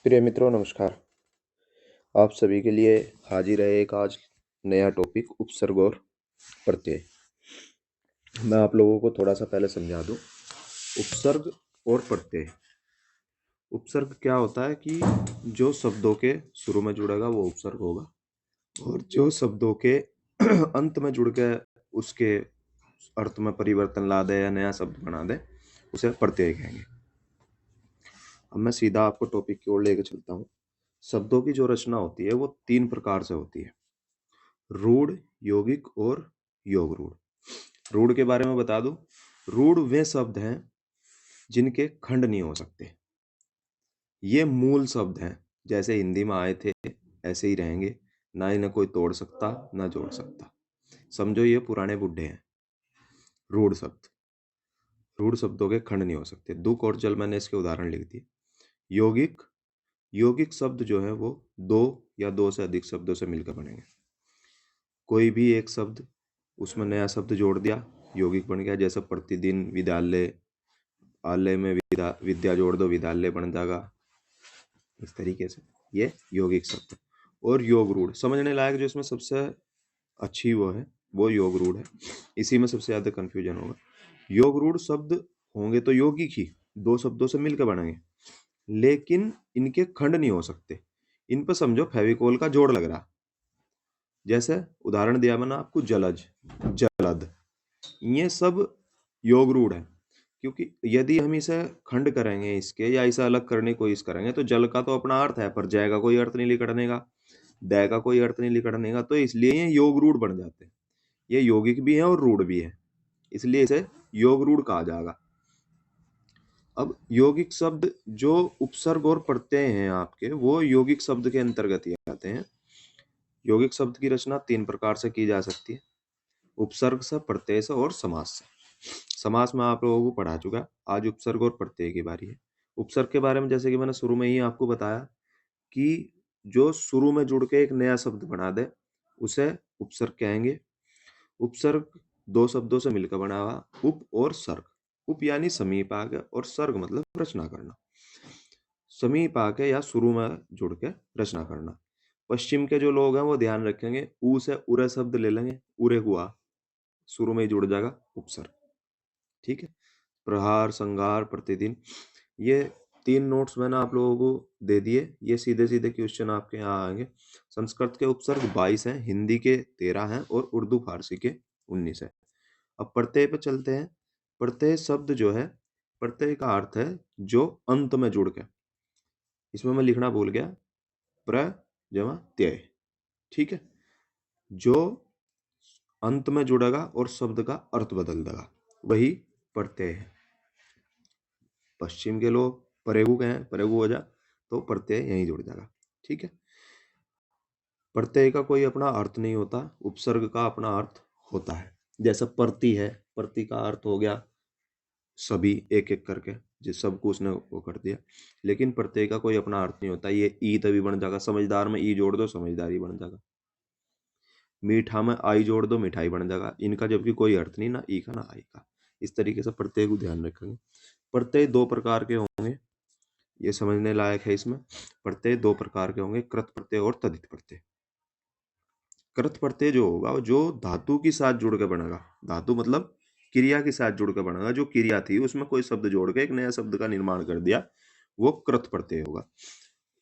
प्रिय मित्रों, नमस्कार। आप सभी के लिए हाजिर है एक आज नया टॉपिक उपसर्ग और प्रत्यय। मैं आप लोगों को थोड़ा सा पहले समझा दूं। उपसर्ग और प्रत्यय। उपसर्ग क्या होता है कि जो शब्दों के शुरू में जुड़ेगा वो उपसर्ग होगा, और जो शब्दों के अंत में जुड़ के उसके अर्थ में परिवर्तन ला दे या नया शब्द बना दे उसे प्रत्यय कहेंगे। अब मैं सीधा आपको टॉपिक की ओर लेके चलता हूँ। शब्दों की जो रचना होती है वो 3 प्रकार से होती है: रूढ़, यौगिक और योग रूढ़। रूढ़ के बारे में बता दूं। रूढ़ वे शब्द हैं जिनके खंड नहीं हो सकते। ये मूल शब्द हैं, जैसे हिंदी में आए थे ऐसे ही रहेंगे, ना इन्हें कोई तोड़ सकता ना जोड़ सकता। समझो ये पुराने बुड्ढे हैं। रूढ़ शब्द, रूढ़ शब्दों के खंड नहीं हो सकते। दुख और जल मैंने इसके उदाहरण लिख दिए। यौगिक, यौगिक शब्द जो है वो 2 या 2 से अधिक शब्दों से मिलकर बनेंगे। कोई भी एक शब्द, उसमें नया शब्द जोड़ दिया, यौगिक बन गया। जैसे प्रतिदिन, विद्यालय, आलय में विद्या जोड़ दो, विद्यालय बन जाएगा। इस तरीके से ये यौगिक शब्द। और योग रूढ़, समझने लायक जो इसमें सबसे अच्छी वो योग रूढ़ है। इसी में सबसे ज्यादा कंफ्यूजन होगा। योग रूढ़ शब्द होंगे तो यौगिक ही, 2 शब्दों से मिलकर बनेंगे, लेकिन इनके खंड नहीं हो सकते। इन पर समझो फेविकोल का जोड़ लग रहा। जैसे उदाहरण दिया मैंने आपको, जलज, जलद, ये सब योग रूढ़ है। क्योंकि यदि हम इसे खंड करेंगे इसके, या इसे अलग करने की कोशिश करेंगे, तो जल का तो अपना अर्थ है, पर जय का कोई अर्थ नहीं लिखने का, दय का कोई अर्थ नहीं लिखने का, तो इसलिए ये योग रूढ़ बन जाते हैं। ये यौगिक भी है और रूढ़ भी है, इसलिए इसे योग रूढ़ कहा जाएगा। अब यौगिक शब्द जो उपसर्ग और प्रत्यय हैं आपके, वो यौगिक शब्द के अंतर्गत ही आते हैं। यौगिक शब्द की रचना 3 प्रकार से की जा सकती है: उपसर्ग से, प्रत्यय से और समास से। समास में आप लोगों को पढ़ा चुका। आज उपसर्ग और प्रत्यय की बारी है। उपसर्ग के बारे में जैसे कि मैंने शुरू में ही आपको बताया कि जो शुरू में जुड़ के एक नया शब्द बना दे उसे उपसर्ग कहेंगे। उपसर्ग 2 शब्दों से मिलकर बना हुआ, उप और सर्ग। उप यानी समीप आ गया, और सर्ग मतलब रचना करना। समीप आके या शुरू में जुड़ के रचना करना। पश्चिम के जो लोग हैं वो ध्यान रखेंगे, ऊ से उरे शब्द ले लेंगे, उरे हुआ, शुरू में ही जुड़ जाएगा उपसर्ग। ठीक है। प्रहार, संहार, प्रतिदिन, ये 3 नोट्स मैंने आप लोगों को दे दिए। ये सीधे सीधे क्वेश्चन आपके यहाँ आएंगे। संस्कृत के उपसर्ग 22 हैं, हिंदी के 13 हैं और उर्दू फारसी के 19 है। अब प्रत्यय पे चलते हैं। प्रत्यय शब्द जो है, प्रत्यय का अर्थ है जो अंत में जुड़ के, इसमें मैं लिखना भूल गया, प्र जमा त्यय। ठीक है। जो अंत में जुड़ेगा और शब्द का अर्थ बदल देगा, वही प्रत्यय है। पश्चिम के लोग परेगु कहें, परेगु हो जा, तो प्रत्यय यहीं जुड़ जाएगा। ठीक है। प्रत्यय का कोई अपना अर्थ नहीं होता, उपसर्ग का अपना अर्थ होता है। जैसा प्रति है, प्रति का अर्थ हो गया सभी, एक एक करके जिस सबको उसने वो कर दिया। लेकिन प्रत्यय का कोई अपना अर्थ नहीं होता। ये ई तभी बन जाएगा, समझदार में ई जोड़ दो समझदारी बन जाएगा, मीठा में आई जोड़ दो मिठाई बन जाएगा। इनका जबकि कोई अर्थ नहीं, ना ई का ना आई का। इस तरीके से प्रत्यय को ध्यान रखेंगे। प्रत्यय 2 प्रकार के होंगे, ये समझने लायक है। इसमें प्रत्यय 2 प्रकार के होंगे, कृत प्रत्यय और तद्धित प्रत्यय। कृत प्रत्यय जो होगा जो धातु के साथ जुड़ के बनेगा, धातु मतलब क्रिया के साथ जुड़ के बनेगा। जो क्रिया थी उसमें कोई शब्द जोड़ के एक नया शब्द का निर्माण कर दिया, वो कृत प्रत्यय होगा।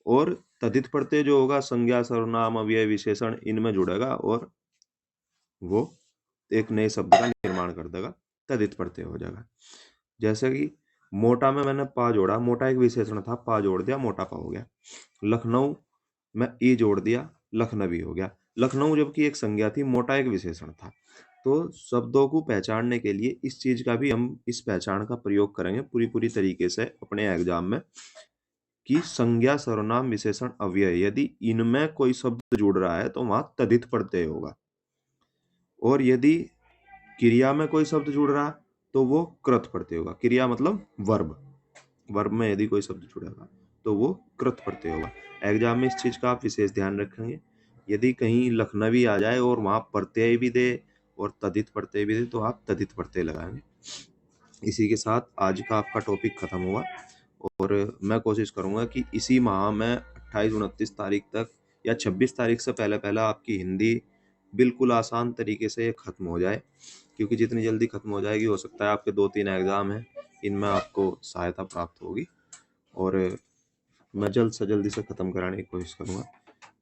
और तद्धित प्रत्यय जो होगा संज्ञा, सर्वनाम, अव्यय, विशेषण इनमें जुड़ेगा और वो एक नए शब्द का निर्माण कर देगा, तद्धित प्रत्यय हो जाएगा। जैसे कि मोटा में मैंने पा जोड़ा, मोटा एक विशेषण था, पा जोड़ दिया, मोटा पा हो गया। लखनऊ में ई जोड़ दिया, लखनवी हो गया। लखनऊ जबकि एक संज्ञा थी, मोटा एक विशेषण था। तो शब्दों को पहचानने के लिए इस चीज का भी हम इस पहचान का प्रयोग करेंगे पूरी तरीके से अपने एग्जाम में, कि संज्ञा, सर्वनाम, विशेषण, अव्यय, यदि इनमें कोई शब्द जुड़ रहा है तो वहां तद्धित प्रत्यय होगा, और यदि क्रिया में कोई शब्द जुड़ रहा तो वो कृत प्रत्यय होगा। क्रिया मतलब वर्ब, वर्ब में यदि कोई शब्द जुड़ेगा तो वो कृत प्रत्यय होगा। एग्जाम में इस चीज का आप विशेष ध्यान रखेंगे। यदि कहीं लखनवी आ जाए और वहां प्रत्यय भी दे और तद्धित प्रत्यय भी दे, तो आप तद्धित प्रत्यय लगाएंगे। इसी के साथ आज का आपका टॉपिक खत्म हुआ, और मैं कोशिश करूँगा कि इसी माह में 28-29 तारीख तक या 26 तारीख से पहले पहले आपकी हिंदी बिल्कुल आसान तरीके से ख़त्म हो जाए, क्योंकि जितनी जल्दी ख़त्म हो जाएगी हो सकता है आपके 2-3 एग्ज़ाम हैं, इनमें आपको सहायता प्राप्त होगी और मैं जल्द से जल्दी से ख़त्म कराने की कोशिश करूँगा।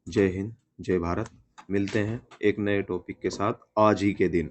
जय हिंद, जय भारत। मिलते हैं एक नए टॉपिक के साथ आज ही के दिन।